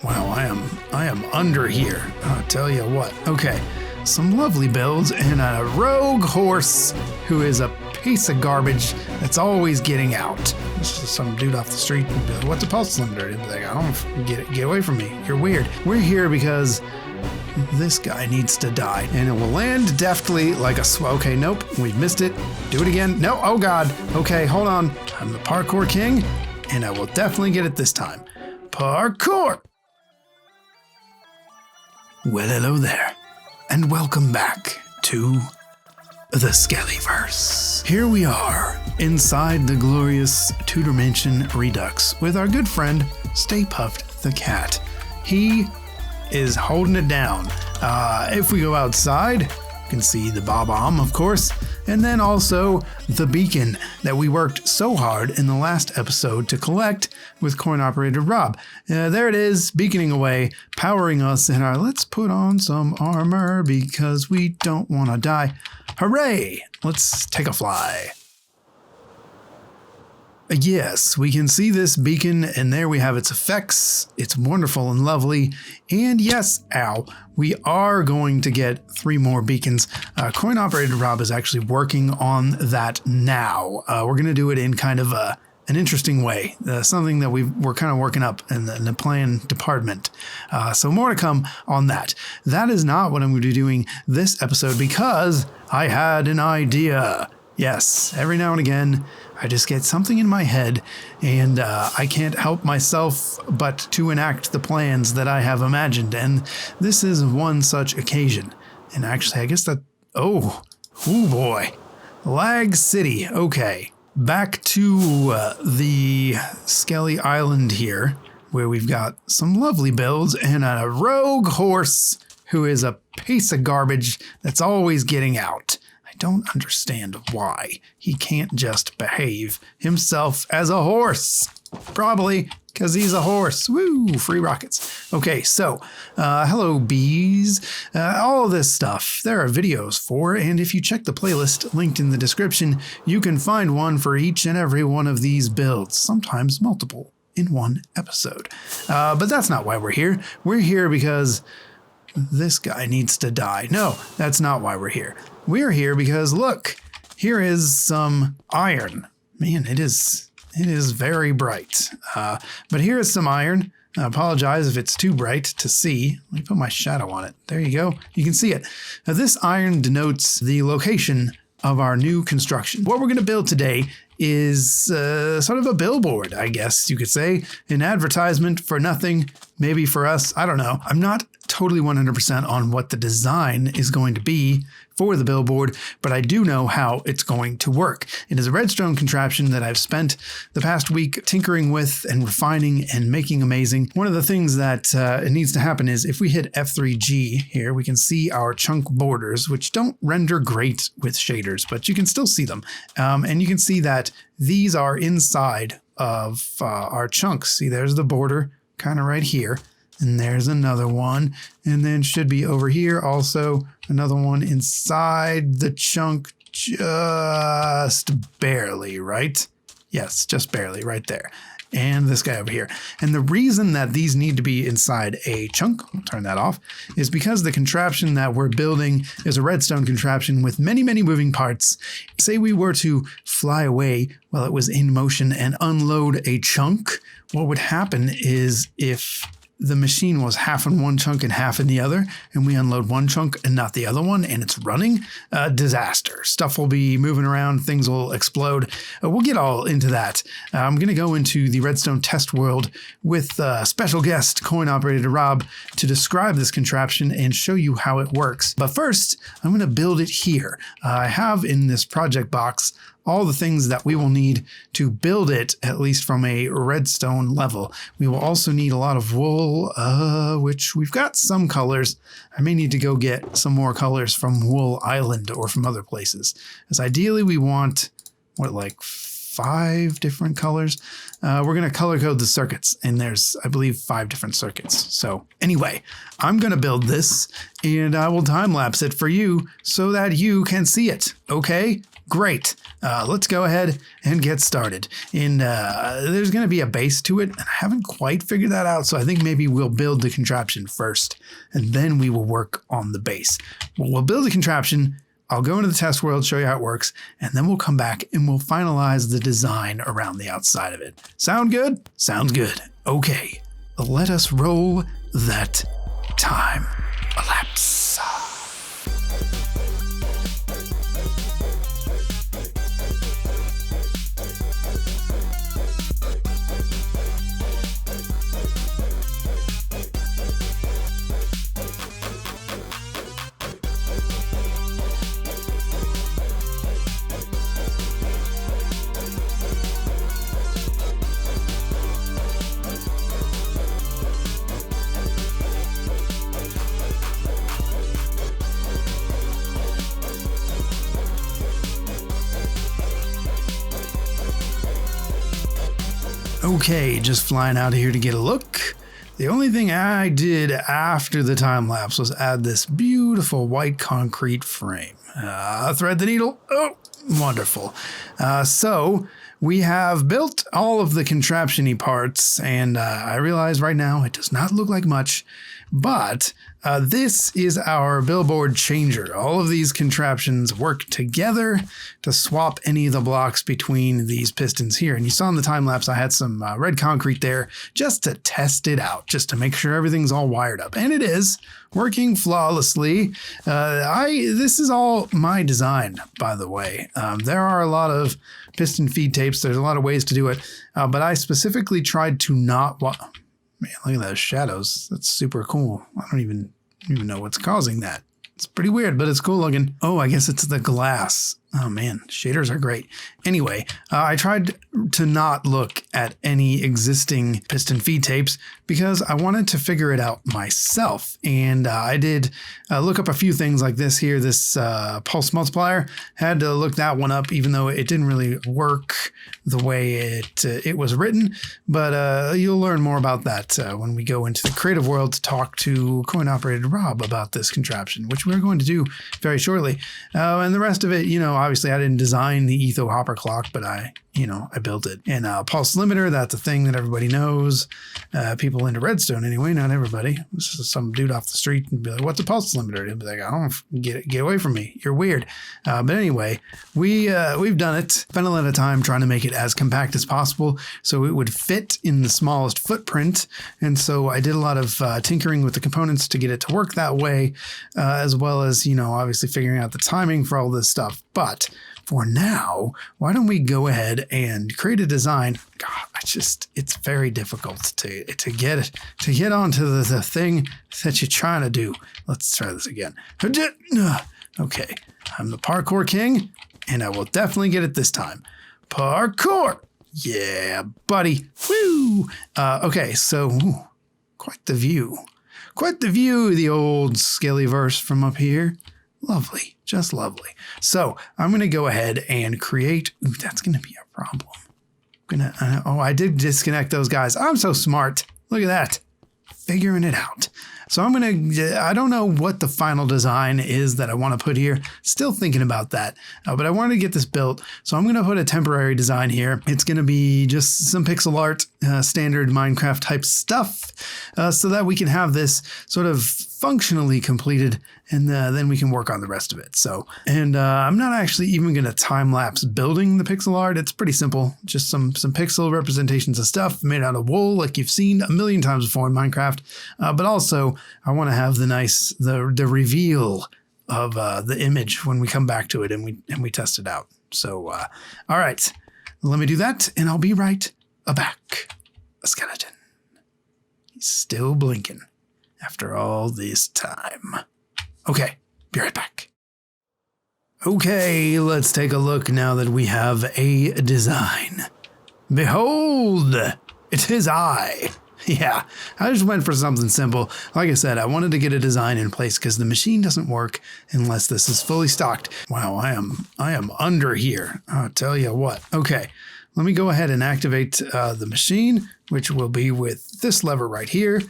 Wow, I am under here. I'll tell you what. Okay, some lovely builds and a rogue horse who is a piece of garbage that's always getting out. It's just some dude off the street and be like, what's a pulse limiter? And be like, I don't get away from me. You're weird. We're here because this guy needs to die, and it will land deftly like a okay, nope, we missed it. Do it again. No, oh god. Okay, hold on. I'm the parkour king, and I will definitely get it this time. Parkour! Well, hello there, and welcome back to the Skellyverse. Here we are, inside the glorious two-dimension Redux, with our good friend, Stay Puffed the cat. He is holding it down. If we go outside, you can see the bomb, of course, and then also the beacon that we worked so hard in the last episode to collect with coin-operated Rob. There it is, beaconing away, powering us in our let's put on some armor because we don't want to die. Hooray! Let's take a fly. Yes, we can see this beacon, and there we have its effects. It's wonderful and lovely. And yes, we are going to get 3 more beacons. Coin-operated Rob is actually working on that now. We're going to do it in kind of an interesting way, something that we're kind of working up in the plan department. So more to come on that. That is not what I'm going to be doing this episode because I had an idea. Yes, every now and again, I just get something in my head and I can't help myself but to enact the plans that I have imagined. And this is one such occasion. And actually, I guess that, oh boy, Lag City. Okay, back to the Skelly Island here, where we've got some lovely builds and a rogue horse who is a piece of garbage that's always getting out. I don't understand why he can't just behave himself as a horse. Probably because he's a horse. Woo, free rockets. Okay, so hello bees. All this stuff there are videos for, and if you check the playlist linked in the description, you can find one for each and every one of these builds, sometimes multiple in one episode. But that's not why we're here. We're here because this guy needs to die. No, that's not why we're here. We're here because, look, here is some iron. Man, it is very bright. But here is some iron. I apologize if it's too bright to see. Let me put my shadow on it. There you go. You can see it. Now, this iron denotes the location of our new construction. What we're going to build today is sort of a billboard, I guess you could say. An advertisement for nothing, maybe for us. I don't know. I'm not totally 100% on what the design is going to be for the billboard, but I do know how it's going to work. It is a redstone contraption that I've spent the past week tinkering with and refining and making amazing. One of the things that it needs to happen is if we hit F3G here, we can see our chunk borders, which don't render great with shaders, but you can still see them. And you can see that these are inside of our chunks. See, there's the border kind of right here. And there's another one, and then should be over here also another one inside the chunk just barely, right? Yes, just barely right there. And this guy over here. And the reason that these need to be inside a chunk, I'll turn that off, is because the contraption that we're building is a redstone contraption with many, many moving parts. Say we were to fly away while it was in motion and unload a chunk, what would happen is if the machine was half in one chunk and half in the other, and we unload one chunk and not the other one, and it's running, disaster. Stuff will be moving around, things will explode. We'll get all into that. I'm going to go into the redstone test world with special guest coin-operated Rob to describe this contraption and show you how it works. But first, I'm going to build it here. I have in this project box all the things that we will need to build it, at least from a redstone level. We will also need a lot of wool, which we've got some colors. I may need to go get some more colors from Wool Island or from other places. As ideally we want, like 5 different colors. we're going to color code the circuits. And there's, I believe, 5 different circuits. So anyway, I'm going to build this and I will time lapse it for you so that you can see it. Okay, great. Let's go ahead and get started. And there's going to be a base to it. And I haven't quite figured that out. So I think maybe we'll build the contraption first and then we will work on the base. Well, we'll build the contraption. I'll go into the test world, show you how it works, and then we'll come back and we'll finalize the design around the outside of it. Sound good? Sounds good. Okay, let us roll that time elapse. Okay, just flying out of here to get a look. The only thing I did after the time lapse was add this beautiful white concrete frame. Thread the needle. Oh, wonderful. So we have built all of the contraption-y parts, and I realize right now it does not look like much, but this is our billboard changer. All of these contraptions work together to swap any of the blocks between these pistons here. And you saw in the time lapse, I had some red concrete there just to test it out, just to make sure everything's all wired up. And it is working flawlessly. This is all my design, by the way. There are a lot of piston feed tapes. There's a lot of ways to do it, but I specifically tried to not... Man, look at those shadows. That's super cool. I don't even know what's causing that. It's pretty weird, but it's cool looking. Oh, I guess it's the glass. Oh man, shaders are great. Anyway, I tried to not look at any existing piston feed tapes because I wanted to figure it out myself. And I did look up a few things like this here, this pulse multiplier. Had to look that one up, even though it didn't really work the way it was written. But you'll learn more about that when we go into the creative world to talk to coin-operated Rob about this contraption, which we're going to do very shortly. And the rest of it, obviously I didn't design the etho hopper clock, but I built it. And pulse limiter, that's a thing that everybody knows. People into Redstone anyway, not everybody. This is some dude off the street and be like, what's a pulse limiter? He'll be like, I don't get away from me. You're weird. But anyway, we've done it. Spent a lot of time trying to make it as compact as possible so it would fit in the smallest footprint. And so I did a lot of tinkering with the components to get it to work that way, as well as, obviously figuring out the timing for all this stuff. But for now, why don't we go ahead and create a design? God, it's very difficult to get onto the thing that you're trying to do. Let's try this again. Okay, I'm the parkour king, and I will definitely get it this time. Parkour! Yeah, buddy. Woo! Okay, so quite the view. Quite the view, the old Skellyverse from up here. Lovely, just lovely. So I'm going to go ahead and create. Ooh, that's going to be a problem. I did disconnect those guys. I'm so smart. Look at that. Figuring it out. So I don't know what the final design is that I want to put here. Still thinking about that, but I wanted to get this built. So I'm going to put a temporary design here. It's going to be just some pixel art, standard Minecraft type stuff, so that we can have this sort of functionally completed, and then we can work on the rest of it. So, and I'm not actually even going to time lapse building the pixel art. It's pretty simple, just some pixel representations of stuff made out of wool, like you've seen a million times before in Minecraft. But also, I want to have the reveal of the image when we come back to it and we test it out. So, all right, let me do that, and I'll be right back. A skeleton. He's still blinking after all this time. Okay, be right back. Okay, let's take a look now that we have a design. Behold, it is I. Yeah, I just went for something simple. Like I said, I wanted to get a design in place because the machine doesn't work unless this is fully stocked. Wow, I am under here. I'll tell you what. Okay, let me go ahead and activate the machine, which will be with this lever right here.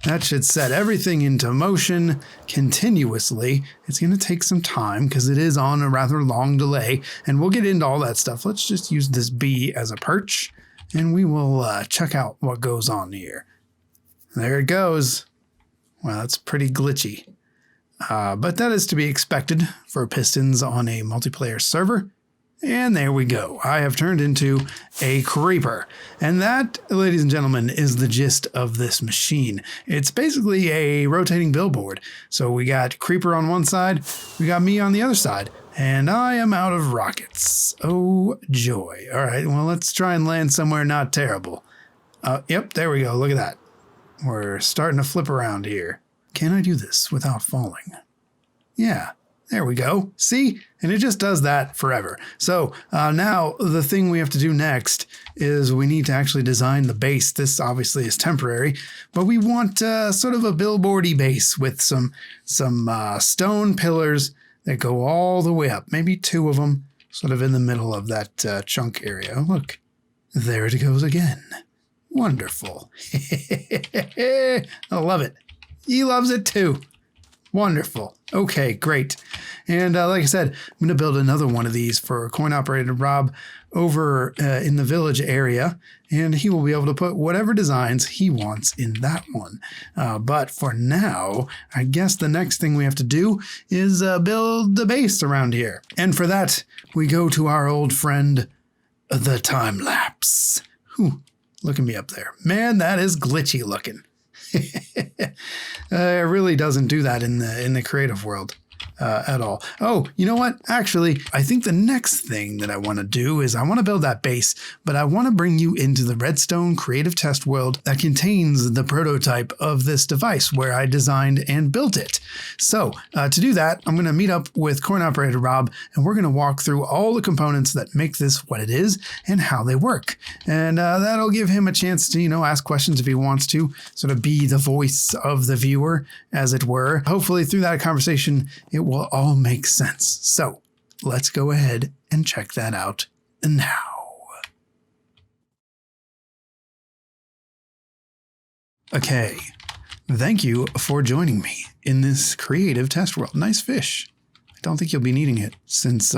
That should set everything into motion continuously. It's going to take some time because it is on a rather long delay, and we'll get into all that stuff. Let's just use this bee as a perch, and we will check out what goes on here. There it goes. Well, that's pretty glitchy. But that is to be expected for pistons on a multiplayer server. And there we go. I have turned into a creeper. And that, ladies and gentlemen, is the gist of this machine. It's basically a rotating billboard. So we got creeper on one side, we got me on the other side, and I am out of rockets. Oh, joy. All right, well, let's try and land somewhere not terrible. Yep, there we go. Look at that. We're starting to flip around here. Can I do this without falling? Yeah. There we go. See? And it just does that forever. So now the thing we have to do next is we need to actually design the base. This obviously is temporary, but we want sort of a billboardy base with some stone pillars that go all the way up. Maybe 2 of them sort of in the middle of that chunk area. Look, there it goes again. Wonderful. I love it. He loves it too. Wonderful. Okay, great. And like I said, I'm going to build another one of these for coin-operated Rob over in the village area, and he will be able to put whatever designs he wants in that one. But for now, I guess the next thing we have to do is build the base around here. And for that, we go to our old friend, the time-lapse. Look at me up there. Man, that is glitchy looking. It really doesn't do that in the creative world at all. Oh, you know what? Actually, I think the next thing that I want to do is I want to build that base, but I want to bring you into the Redstone creative test world that contains the prototype of this device where I designed and built it. So to do that, I'm going to meet up with Coin Operator Rob, and we're going to walk through all the components that make this what it is and how they work. And that'll give him a chance to, ask questions if he wants to, sort of be the voice of the viewer, as it were. Hopefully through that conversation, it will all make sense. So let's go ahead and check that out now. Okay, thank you for joining me in this creative test world. Nice fish. I don't think you'll be needing it since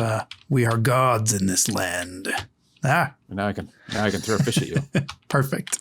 we are gods in this land. Now I can throw a fish at you. Perfect.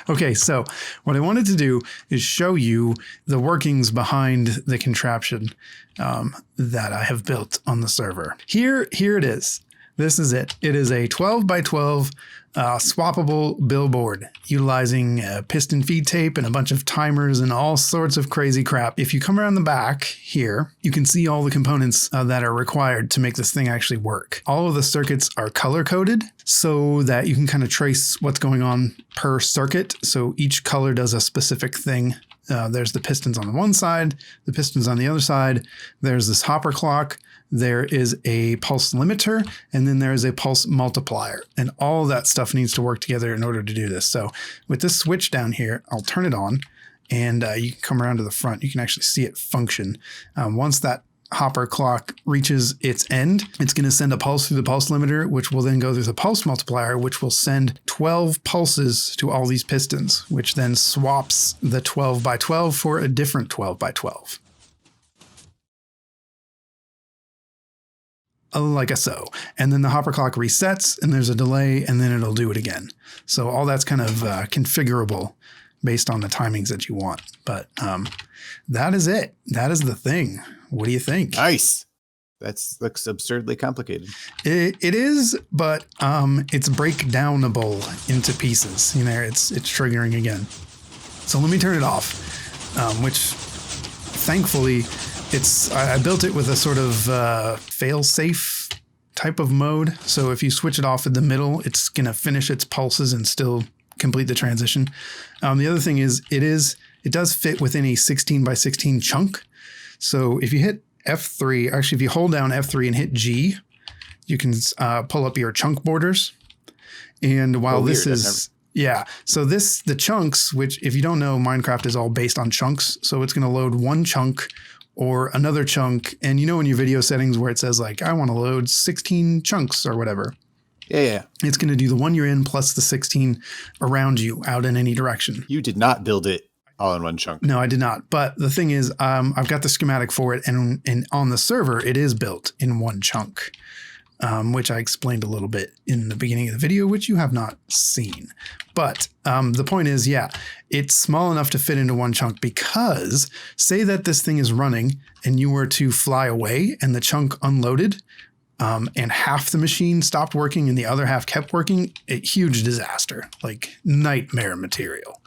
Okay, so what I wanted to do is show you the workings behind the contraption that I have built on the server. Here it is. This is it. It is a 12 by 12 swappable billboard utilizing piston feed tape and a bunch of timers and all sorts of crazy crap. If you come around the back here, you can see all the components that are required to make this thing actually work. All of the circuits are color coded so that you can kind of trace what's going on per circuit. So each color does a specific thing. There's the pistons on the one side, the pistons on the other side. There's this hopper clock. There is a pulse limiter, and then there is a pulse multiplier. And all of that stuff needs to work together in order to do this. So with this switch down here, I'll turn it on, and you can come around to the front. You can actually see it function. Once that hopper clock reaches its end, it's going to send a pulse through the pulse limiter, which will then go through the pulse multiplier, which will send 12 pulses to all these pistons, which then swaps the 12 by 12 for a different 12 by 12. Like so. And then the hopper clock resets and there's a delay and then it'll do it again. So all that's kind of configurable based on the timings that you want. But that is it. That is the thing. What do you think? Nice. That looks absurdly complicated. It is, but it's breakdownable into pieces. It's triggering again. So let me turn it off, which thankfully I built it with a sort of fail-safe type of mode. So if you switch it off in the middle, it's going to finish its pulses and still complete the transition. The other thing is it does fit within a 16 by 16 chunk. So if you hit F3, actually if you hold down F3 and hit G, you can pull up your chunk borders. And while this is... Yeah, so the chunks, which if you don't know, MineCraft is all based on chunks. So it's going to load one chunk or another chunk. And in your video settings where it says like, I want to load 16 chunks or whatever. Yeah. It's going to do the one you're in plus the 16 around you out in any direction. You did not build it all in one chunk. No, I did not. But the thing is, I've got the schematic for it, and on the server, it is built in one chunk, which I explained a little bit in the beginning of the video, which you have not seen. But the point is, yeah, it's small enough to fit into one chunk because say that this thing is running and you were to fly away and the chunk unloaded, and half the machine stopped working and the other half kept working, a huge disaster, like nightmare material.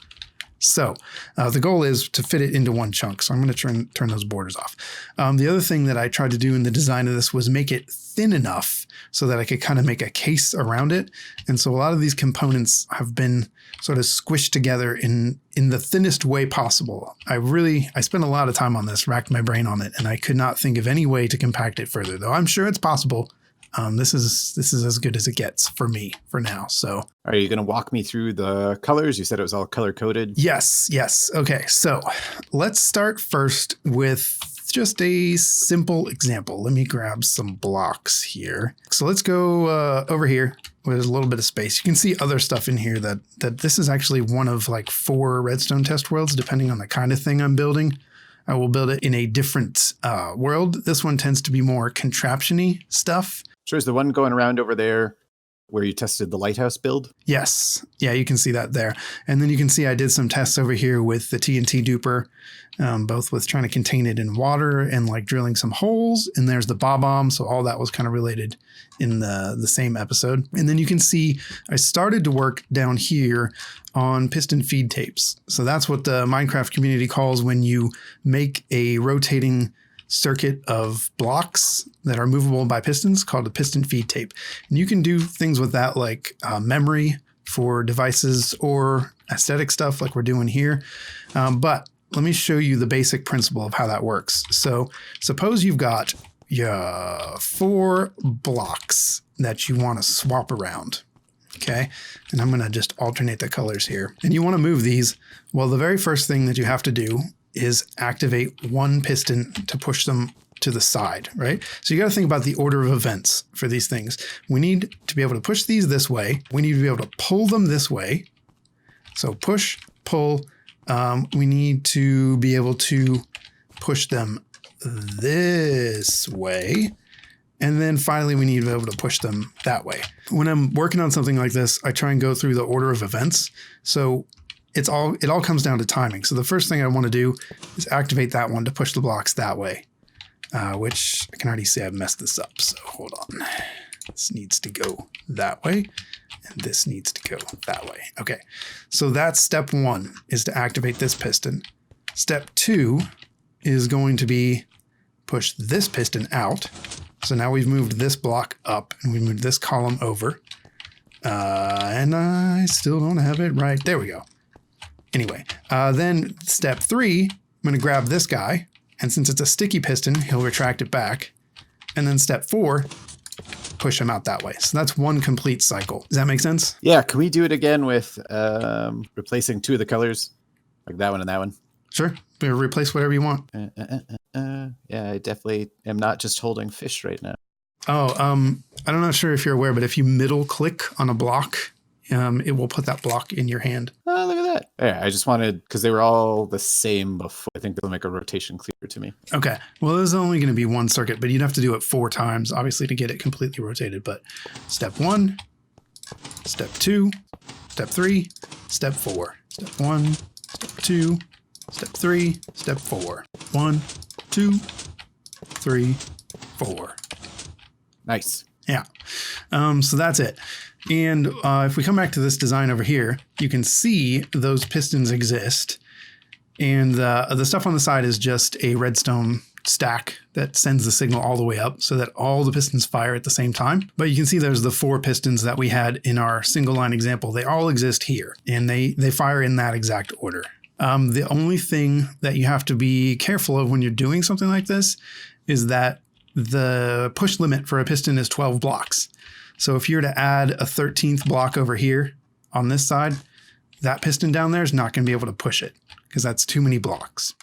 So the goal is to fit it into one chunk. So I'm going to turn those borders off. The other thing that I tried to do in the design of this was make it thin enough so that I could kind of make a case around it. And so a lot of these components have been sort of squished together in the thinnest way possible. I spent a lot of time on this, racked my brain on it, and I could not think of any way to compact it further, though I'm sure it's possible. This is as good as it gets for me for now. So are you going to walk me through the colors? You said it was all color coded. Yes. Okay. So let's start first with just a simple example. Let me grab some blocks here. So let's go over here where there's a little bit of space. You can see other stuff in here that this is actually one of like 4 redstone test worlds, depending on the kind of thing I'm building. I will build it in a different world. This one tends to be more contraption-y stuff. Sure. Is the one going around over there where you tested the lighthouse build? Yes. Yeah, you can see that there. And then you can see I did some tests over here with the TNT duper, both with trying to contain it in water and like drilling some holes. And there's the bomb. So all that was kind of related in the same episode. And then you can see I started to work down here on piston feed tapes. So that's what the MineCraft community calls when you make a rotating circuit of blocks that are movable by pistons called a piston feed tape. And you can do things with that like memory for devices or aesthetic stuff like we're doing here. But let me show you the basic principle of how that works. So suppose you've got 4 blocks that you want to swap around. Okay. And I'm going to just alternate the colors here. And you want to move these. Well, the very first thing that you have to do is activate one piston to push them to the side, right? So you got to think about the order of events for these things. We need to be able to push these this way. We need to be able to pull them this way. So push, pull. We need to be able to push them this way. And then finally, we need to be able to push them that way. When I'm working on something like this, I try and go through the order of events. So it all comes down to timing. So the first thing I want to do is activate that one to push the blocks that way, which I can already say I've messed this up. So hold on. This needs to go that way, and this needs to go that way. Okay, so that's step 1 is to activate this piston. Step 2 is going to be push this piston out. So now we've moved this block up and we moved this column over. And I still don't have it right. There we go. Anyway, then step 3, I'm going to grab this guy. And since it's a sticky piston, he'll retract it back. And then step 4, push him out that way. So that's one complete cycle. Does that make sense? Yeah. Can we do it again with replacing 2 of the colors? Like that one and that one? Sure. Replace whatever you want. Yeah, I definitely am not just holding fish right now. Oh, I'm not sure if you're aware, but if you middle click on a block, it will put that block in your hand. Oh, look at that. Yeah, I just wanted, because they were all the same before. I think they'll make a rotation clearer to me. Okay. Well, there's only going to be one circuit, but you'd have to do it 4 times, obviously, to get it completely rotated. But step 1, step 2, step 3, step 4. Step 1, step 2, step 3, step 4. 1, 2, 3, 4. Nice. Yeah. So that's it. And if we come back to this design over here, you can see those pistons exist. And the stuff on the side is just a redstone stack that sends the signal all the way up so that all the pistons fire at the same time. But you can see there's the 4 pistons that we had in our single line example. They all exist here and they fire in that exact order. The only thing that you have to be careful of when you're doing something like this is that the push limit for a piston is 12 blocks. So if you're to add a 13th block over here on this side, that piston down there is not going to be able to push it because that's too many blocks.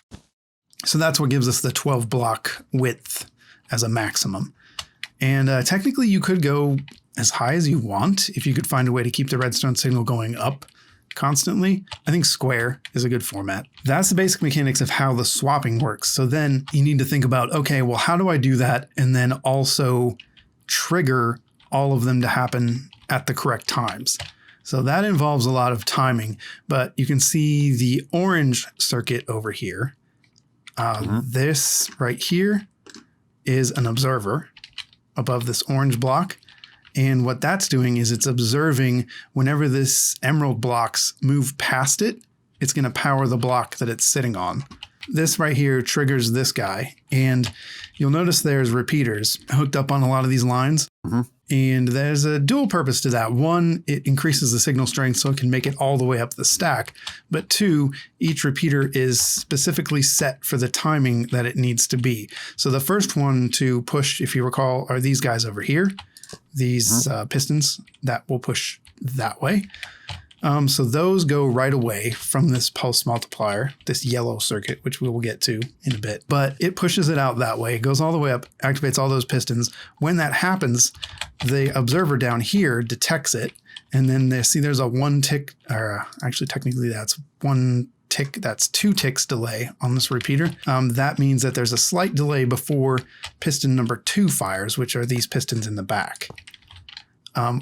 So that's what gives us the 12 block width as a maximum. And technically you could go as high as you want if you could find a way to keep the redstone signal going up constantly. I think square is a good format. That's the basic mechanics of how the swapping works. So then you need to think about, okay, well, how do I do that? And then also trigger all of them to happen at the correct times. So that involves a lot of timing, but you can see the orange circuit over here. This right here is an observer above this orange block. And what that's doing is it's observing whenever this emerald blocks move past it, it's going to power the block that it's sitting on. This right here triggers this guy. And you'll notice there's repeaters hooked up on a lot of these lines. And there's a dual purpose to that. One, it increases the signal strength so it can make it all the way up the stack. But two, each repeater is specifically set for the timing that it needs to be. So the first one to push, if you recall, are these guys over here. These pistons that will push that way. So those go right away from this pulse multiplier, this yellow circuit, which we will get to in a bit. But it pushes it out that way. It goes all the way up, activates all those pistons. When that happens, the observer down here detects it. And then there's a 1 tick, or actually technically that's 1 tick, that's 2 ticks delay on this repeater. That means that there's a slight delay before piston number 2 fires, which are these pistons in the back.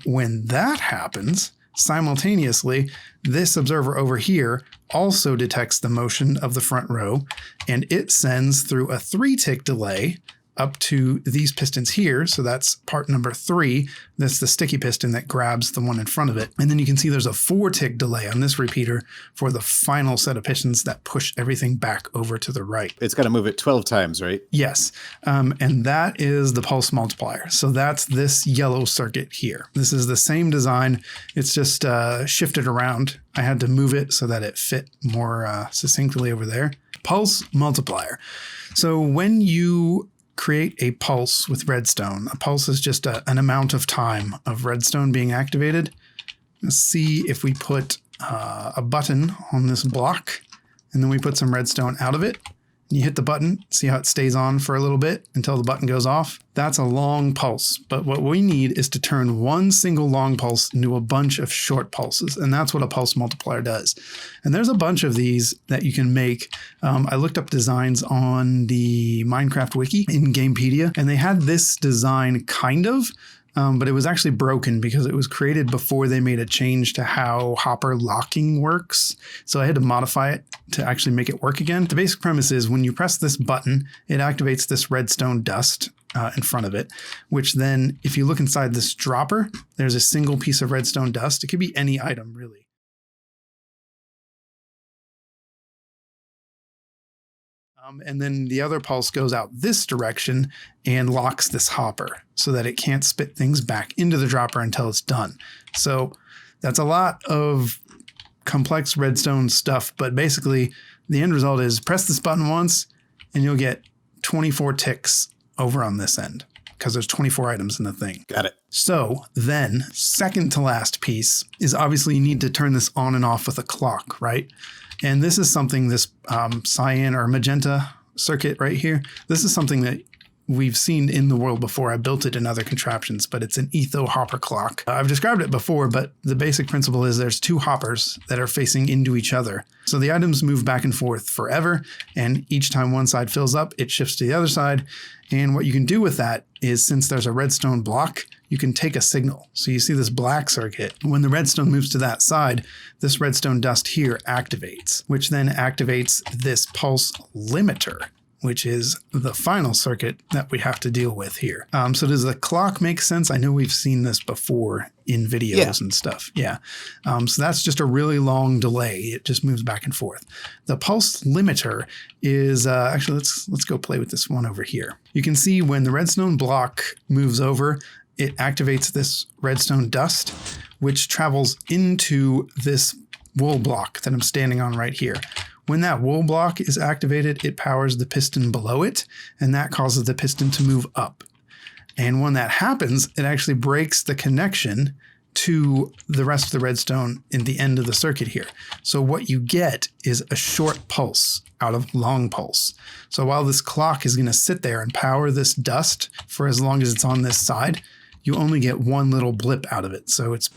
When that happens, simultaneously, this observer over here also detects the motion of the front row, and it sends through a 3-tick delay up to these pistons here. So that's part number 3. That's the sticky piston that grabs the one in front of it. And then you can see there's a 4-tick delay on this repeater for the final set of pistons that push everything back over to the right. It's got to move it 12 times, right? Yes. And that is the pulse multiplier. So that's this yellow circuit here. This is the same design. It's just shifted around. I had to move it so that it fit more succinctly over there. Pulse multiplier. So when you create a pulse with redstone. A pulse is just an amount of time of redstone being activated. Let's see if we put a button on this block and then we put some redstone out of it. You hit the button, see how it stays on for a little bit until the button goes off. That's a long pulse, but what we need is to turn one single long pulse into a bunch of short pulses, and that's what a pulse multiplier does. And there's a bunch of these that you can make. I looked up designs on the Minecraft wiki in Gamepedia, and they had this design kind of, but it was actually broken because it was created before they made a change to how hopper locking works. So I had to modify it to actually make it work again. The basic premise is when you press this button, it activates this redstone dust in front of it, which then if you look inside this dropper, there's a single piece of redstone dust. It could be any item really. And then the other pulse goes out this direction and locks this hopper so that it can't spit things back into the dropper until it's done. So that's a lot of complex redstone stuff, but basically the end result is press this button once and you'll get 24 ticks over on this end because there's 24 items in the thing. Got it. So then second to last piece is obviously you need to turn this on and off with a clock, right? And this is something, this cyan or magenta circuit right here, this is something that we've seen in the world before. I built it in other contraptions, but it's an etho hopper clock. I've described it before, but the basic principle is there's two hoppers that are facing into each other. So the items move back and forth forever, and each time one side fills up, it shifts to the other side. And what you can do with that is, since there's a redstone block, you can take a signal. So you see this black circuit. When the redstone moves to that side, this redstone dust here activates, which then activates this pulse limiter, which is the final circuit that we have to deal with here. So does the clock make sense? I know we've seen this before in videos and stuff. Yeah. So that's just a really long delay. It just moves back and forth. The pulse limiter is actually, let's go play with this one over here. You can see when the redstone block moves over, it activates this redstone dust, which travels into this wool block that I'm standing on right here. When that wool block is activated, it powers the piston below it, and that causes the piston to move up. And when that happens, it actually breaks the connection to the rest of the redstone in the end of the circuit here. So what you get is a short pulse out of long pulse. So while this clock is going to sit there and power this dust for as long as it's on this side, you only get one little blip out of it. So it's,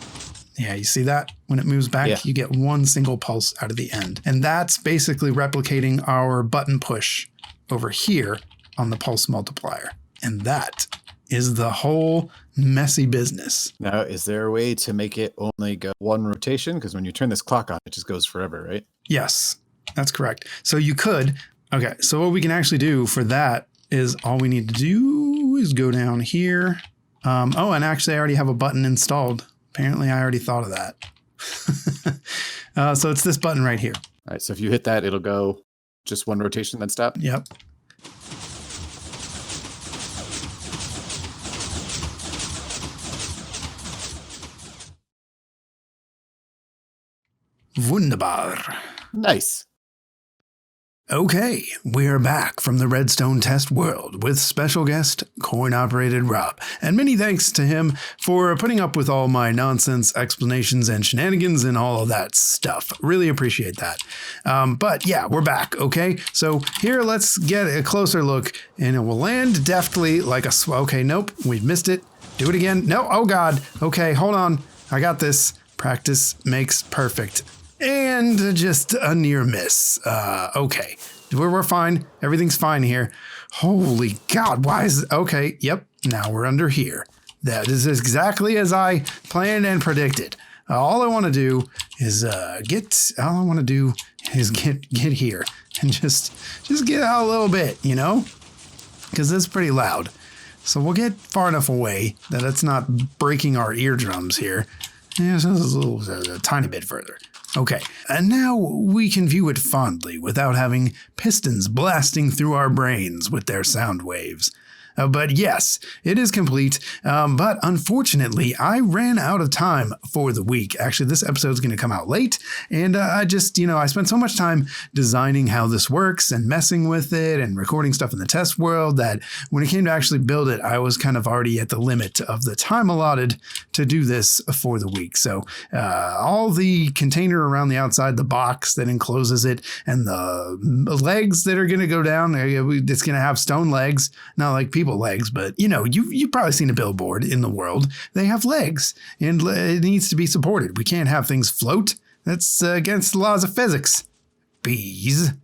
yeah, you see that? When it moves back, you get one single pulse out of the end. And that's basically replicating our button push over here on the pulse multiplier. And that is the whole messy business. Now, is there a way to make it only go one rotation? Because when you turn this clock on, it just goes forever, right? Yes, that's correct. So you could, okay, so what we can actually do for that is all we need to do is go down here. Oh, and actually I already have a button installed. Apparently I already thought of that. So it's this button right here. All right, so if you hit that, it'll go just one rotation, then stop? Yep. Wunderbar. Nice. Okay, we're back from the Redstone test world with special guest, Coin-Operated Rob. And many thanks to him for putting up with all my nonsense explanations and shenanigans and all of that stuff. Really appreciate that. But yeah, we're back, okay? So here, let's get a closer look, and it will land deftly like a... Okay, nope, we've missed it. Do it again. No, oh God. Okay, hold on. I got this. Practice makes perfect. And just a near miss. Okay, we're fine. Everything's fine here. Holy God, why is it? Okay, yep, now we're under here. That is exactly as I planned and predicted. All I want to do is get here and just get out a little bit, you know? Because it's pretty loud. So we'll get far enough away that it's not breaking our eardrums here. Yeah, so a tiny bit further. Okay, and now we can view it fondly without having pistons blasting through our brains with their sound waves. But yes, it is complete, but unfortunately, I ran out of time for the week. Actually, this episode is going to come out late, and I just, I spent so much time designing how this works and messing with it and recording stuff in the test world that when it came to actually build it, I was kind of already at the limit of the time allotted to do this for the week. So all the container around the outside, the box that encloses it, and the legs that are going to go down, it's going to have stone legs, not like people legs, but you've probably seen a billboard in the world. They have legs, and it needs to be supported. We can't have things float. That's against the laws of physics. Bees.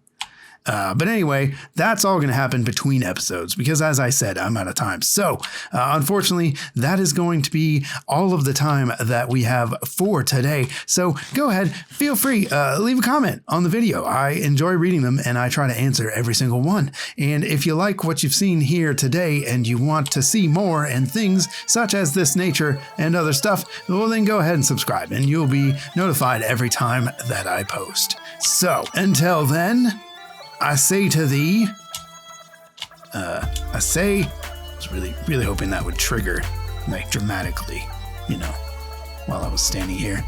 But anyway, that's all going to happen between episodes because, as I said, I'm out of time. So, unfortunately, that is going to be all of the time that we have for today. So go ahead, feel free, leave a comment on the video. I enjoy reading them and I try to answer every single one. And if you like what you've seen here today and you want to see more and things such as this nature and other stuff, well, then go ahead and subscribe and you'll be notified every time that I post. So until then, I say to thee, I was really hoping that would trigger, like, dramatically, while I was standing here,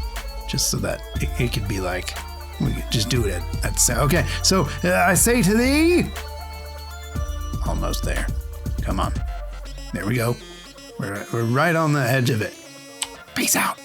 just so that it could be like, we could just do it at say. Okay, so I say to thee, almost there. Come on. There we go. We're right on the edge of it. Peace out.